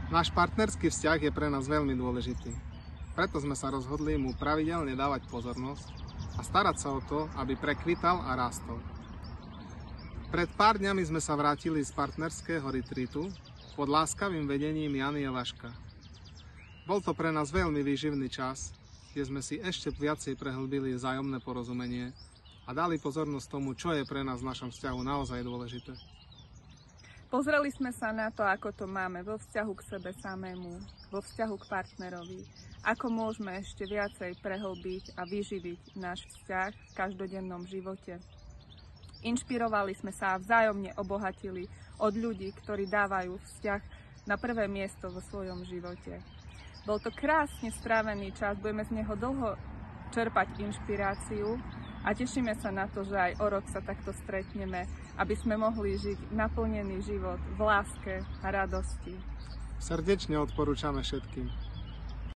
Náš partnerský vzťah je pre nás veľmi dôležitý. Preto sme sa rozhodli mu pravidelne dávať pozornosť a starať sa o to, aby prekvital a rástol. Pred pár dňami sme sa vrátili z partnerského retreatu pod láskavým vedením Jany a Vaška. Bol to pre nás veľmi výživný čas, kde sme si ešte viacej prehlbili vzájomné porozumenie a dali pozornosť tomu, čo je pre nás v našom vzťahu naozaj dôležité. Pozreli sme sa na to, ako to máme vo vzťahu k sebe samému, vo vzťahu k partnerovi, ako môžeme ešte viacej prehlbiť a vyživiť náš vzťah v každodennom živote. Inšpirovali sme sa a vzájomne obohatili od ľudí, ktorí dávajú vzťah na prvé miesto vo svojom živote. Bol to krásne strávený čas, budeme z neho dlho čerpať inšpiráciu a tešíme sa na to, že aj o rok sa takto stretneme, aby sme mohli žiť naplnený život v láske a radosti. Srdečne odporúčame všetkým.